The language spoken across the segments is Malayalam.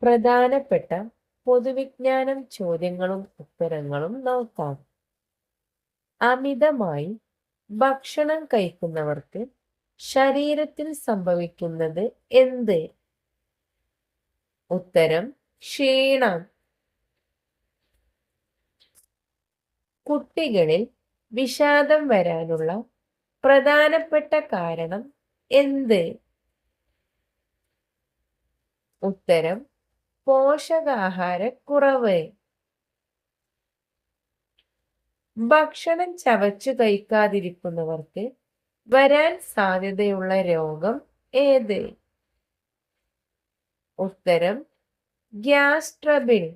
പ്രധാനപ്പെട്ട പൊതുവിജ്ഞാനം ചോദ്യങ്ങളും ഉത്തരങ്ങളും നോക്കാം. അമിതമായി ഭക്ഷണം കഴിക്കുന്നവർക്ക് ശരീരത്തിൽ സംഭവിക്കുന്നത് എന്ത്? ഉത്തരം ക്ഷീണം. കുട്ടികളിൽ വിഷാദം വരാനുള്ള പ്രധാനപ്പെട്ട കാരണം എന്ത്? ഉത്തരം പോഷകാഹാരക്കുറവ്. ഭക്ഷണം ചവച്ചു കഴിക്കാതിരിക്കുന്നവർക്ക് വരാൻ സാധ്യതയുള്ള രോഗം ഏത്? ഉത്തരം ഗ്യാസ് ട്രബിൾ.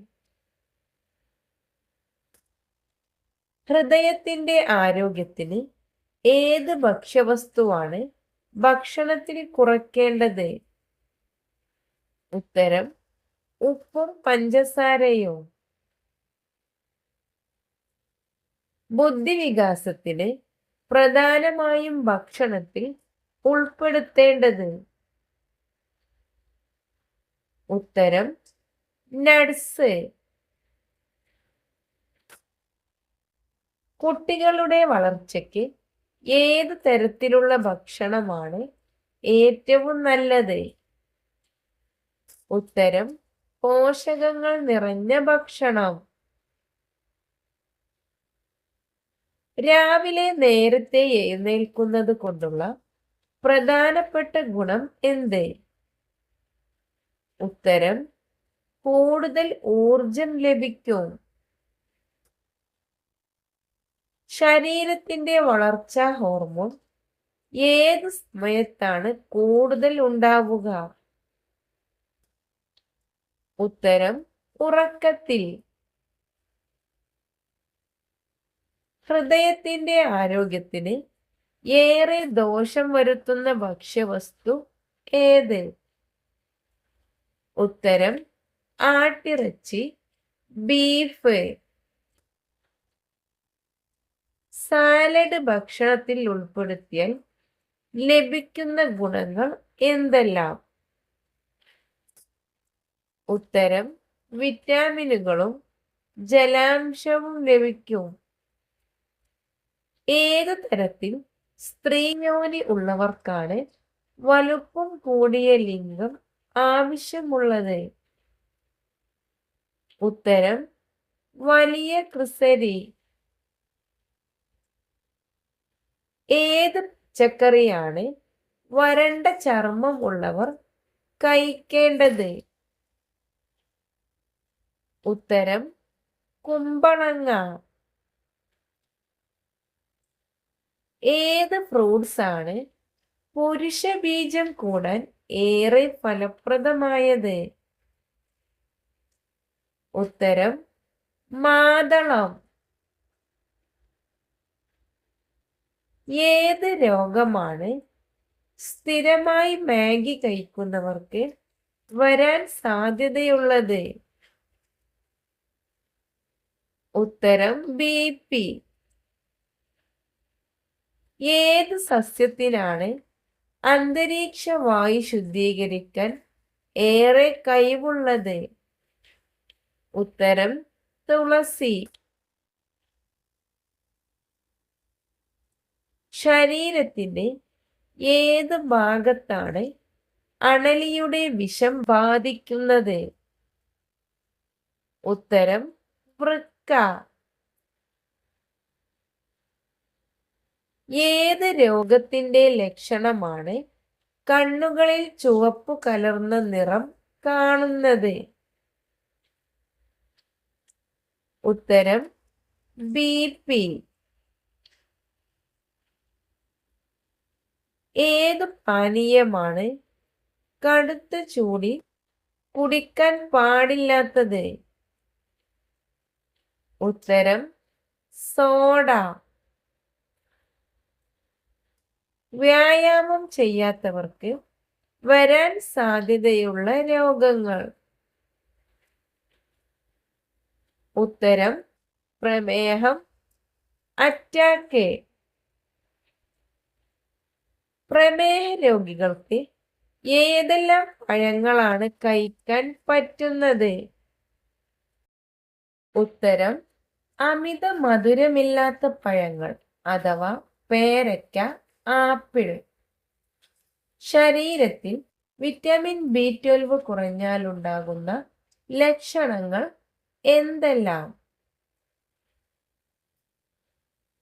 ഹൃദയത്തിന്റെ ആരോഗ്യത്തിന് ഏത് ഭക്ഷ്യവസ്തുവാണ് ഭക്ഷണത്തിൽ കുറയ്ക്കേണ്ടത്? ഉത്തരം ഉപ്പും പഞ്ചസാരയും. ബുദ്ധിവികാസത്തിന് പ്രധാനമായും ഭക്ഷണത്തിൽ ഉൾപ്പെടുത്തേണ്ടത്? ഉത്തരം നട്സ്. കുട്ടികളുടെ വളർച്ചയ്ക്ക് ഏത് തരത്തിലുള്ള ഭക്ഷണമാണ് ഏറ്റവും നല്ലത്? ഉത്തരം പോഷകങ്ങൾ നിറഞ്ഞ ഭക്ഷണം. രാവിലെ നേരത്തെ എഴുന്നേൽക്കുന്നത് കൊണ്ടുള്ള പ്രധാനപ്പെട്ട ഗുണം എന്ത്? ഉത്തരം കൂടുതൽ ഊർജം ലഭിക്കും. ശരീരത്തിന്റെ വളർച്ചാ ഹോർമോൺ ഏത് സമയത്താണ് കൂടുതൽ ഉണ്ടാവുക? ഉത്തരം ഉറക്കത്തിൽ. ഹൃദയത്തിന്റെ ആരോഗ്യത്തിന് ഏറെ ദോഷം വരുത്തുന്ന ഭക്ഷ്യവസ്തു ഏത്? ഉത്തരം ആട്ടിറച്ചി, ബീഫ്. സാലഡ് ഭക്ഷണത്തിൽ ഉൾപ്പെടുത്തിയാൽ ലഭിക്കുന്ന ഗുണങ്ങൾ എന്തെല്ലാം? ഉത്തരം വിറ്റാമിനുകളും ജലാംശവും ലഭിക്കും. ഏത് തരത്തിൽ സ്ത്രീയോനി ഉള്ളവർക്കാണ് വലുപ്പം കൂടിയ ലിംഗം ആവശ്യമുള്ളത്? ഉത്തരം വലിയ ക്രിസരി. ഏത് പച്ചക്കറിയാണ് വരണ്ട ചർമ്മം ഉള്ളവർ കഴിക്കേണ്ടത്? ഉത്തരം കുമ്പളങ്ങ. ഏത് ഫ്രൂട്ട്സ് ആണ് പുരുഷ ബീജം കൂടാൻ ഏറെ ഫലപ്രദമായത്? ഉത്തരം മാതളം. ഏത് രോഗമാണ് സ്ഥിരമായി മാഗി കഴിക്കുന്നവർക്ക് വരാൻ സാധ്യതയുള്ളത്? ഉത്തരം BP. ഏത് സസ്യത്തിനാണ് അന്തരീക്ഷ വായു ശുദ്ധീകരിക്കാൻ ഏറെ കഴിവുള്ളത്? ഉത്തരം തുളസി. ശരീരത്തിന്റെ ഏത് ഭാഗത്താണ് അണലിയുടെ വിഷം ബാധിക്കുന്നത്? ഉത്തരം വൃക്ക. ഏത് രോഗത്തിന്റെ ലക്ഷണമാണ് കണ്ണുകളിൽ ചുവപ്പു കലർന്ന നിറം കാണുന്നത്? ഉത്തരം BP. ഏത് പാനീയമാണ് കടുത്ത ചൂടിൽ കുടിക്കാൻ പാടില്ലാത്തത്? ഉത്തരം സോഡ. വ്യായാമം ചെയ്യാത്തവർക്ക് വരാൻ സാധ്യതയുള്ള രോഗങ്ങൾ? ഉത്തരം പ്രമേഹം, അറ്റാക്ക്. പ്രമേഹ രോഗികൾക്ക് ഏതെല്ലാം പഴങ്ങളാണ് കഴിക്കാൻ പറ്റുന്നത്? ഉത്തരം അമിത മധുരമില്ലാത്ത പഴങ്ങൾ അഥവാ പേരയ്ക്ക, ആപ്പിൾ. ശരീരത്തിൽ വിറ്റാമിൻ B12 കുറഞ്ഞാലുണ്ടാകുന്ന ലക്ഷണങ്ങൾ എന്തെല്ലാം?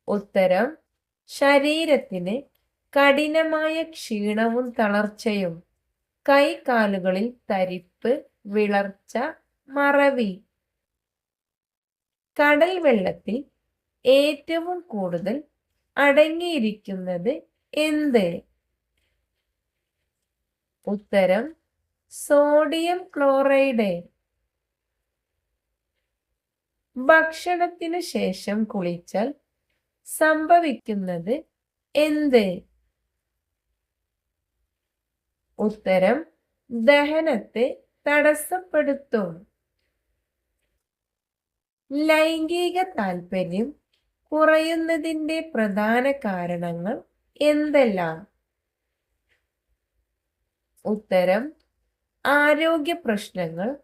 ഉത്തരം ശരീരത്തിന് കഠിനമായ ക്ഷീണവും തളർച്ചയും, കൈകാലുകളിൽ തരിപ്പ്, വിളർച്ച, മറവി. കടൽ വെള്ളത്തിൽ ഏറ്റവും കൂടുതൽ അടങ്ങിയിരിക്കുന്നത് എന്ത്? ഉത്തരം സോഡിയം ക്ലോറൈഡ്. ഭക്ഷണത്തിനു ശേഷം കുളിച്ചാൽ സംഭവിക്കുന്നത് എന്ത്? ഉത്തരം ദഹനത്തെ തടസ്സപ്പെടുത്തും. ലൈംഗിക താൽപര്യം കുറയുന്നതിൻ്റെ പ്രധാന കാരണങ്ങൾ എന്തെല്ലാം? ഉത്തരം ആരോഗ്യ പ്രശ്നങ്ങൾ,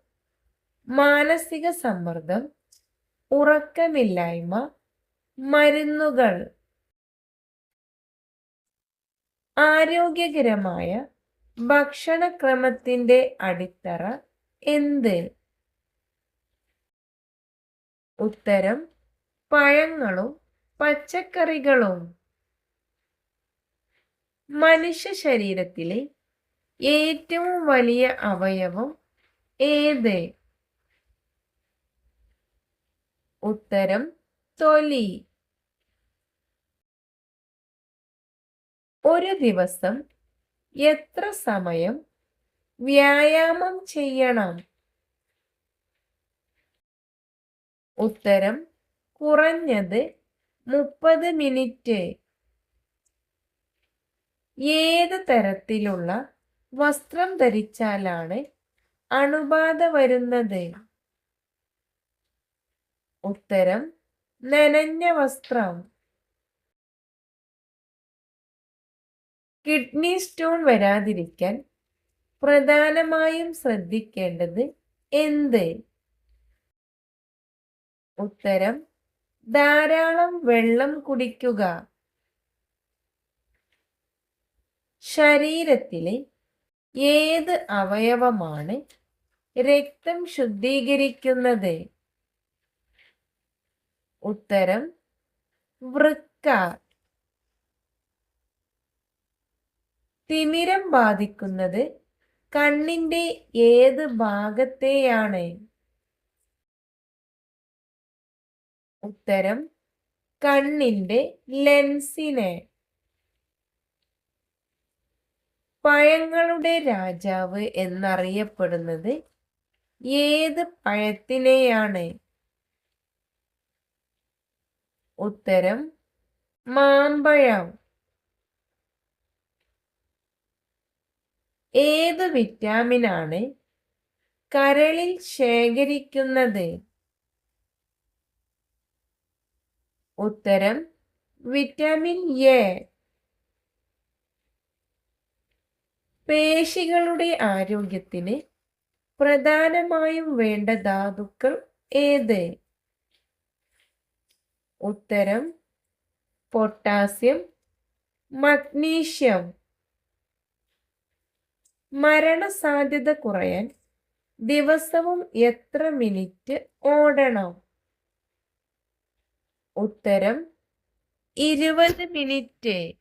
മാനസിക സമ്മർദ്ദം, ഉറക്കമില്ലായ്മ, മരുന്നുകൾ. ആരോഗ്യകരമായ ഭക്ഷണക്രമത്തിന്റെ അടിത്തറ എന്ത്? ഉത്തരം പഴങ്ങളും പച്ചക്കറികളും. മനുഷ്യ ശരീരത്തിലെ ഏറ്റവും വലിയ അവയവം ഏത്? ഉത്തരം തൊലി. ഒരു ദിവസം എത്ര സമയം വ്യായാമം ചെയ്യണം? ഉത്തരം കുറഞ്ഞത് 30 മിനിറ്റ്. ഏത് തരത്തിലുള്ള വസ്ത്രം ധരിച്ചാലാണ് അണുബാധ വരുന്നത്? ഉത്തരം നനഞ്ഞ വസ്ത്രം. കിഡ്നി സ്റ്റോൺ വരാതിരിക്കാൻ പ്രധാനമായും ശ്രദ്ധിക്കേണ്ടത് എന്ത്? ഉത്തരം ധാരാളം വെള്ളം കുടിക്കുക. ശരീരത്തിലെ ഏത് അവയവമാണ് രക്തം ശുദ്ധീകരിക്കുന്നത്? ഉത്തരം വൃക്ക. തിമിരം ബാധിക്കുന്നത് കണ്ണിന്റെ ഏത് ഭാഗത്തെയാണ്? ഉത്തരം കണ്ണിന്റെ ലെൻസിനെ. പഴങ്ങളുടെ രാജാവ് എന്നറിയപ്പെടുന്നത് ഏത് പഴത്തിനെയാണ്? ഉത്തരം മാമ്പഴം. ഏത് വിറ്റാമിനാണ് കരളിൽ ശേഖരിക്കുന്നത്? ഉത്തരം വിറ്റാമിൻ എ. പേശികളുടെ ആരോഗ്യത്തിന് പ്രധാനമായും വേണ്ട ധാതുക്കൾ ഏത്? ഉത്തരം പൊട്ടാസ്യം, മഗ്നീഷ്യം. മരണസാധ്യത കുറയാൻ ദിവസവും എത്ര മിനിറ്റ് ഓടണം? ഉത്തരം 20 മിനിറ്റ്.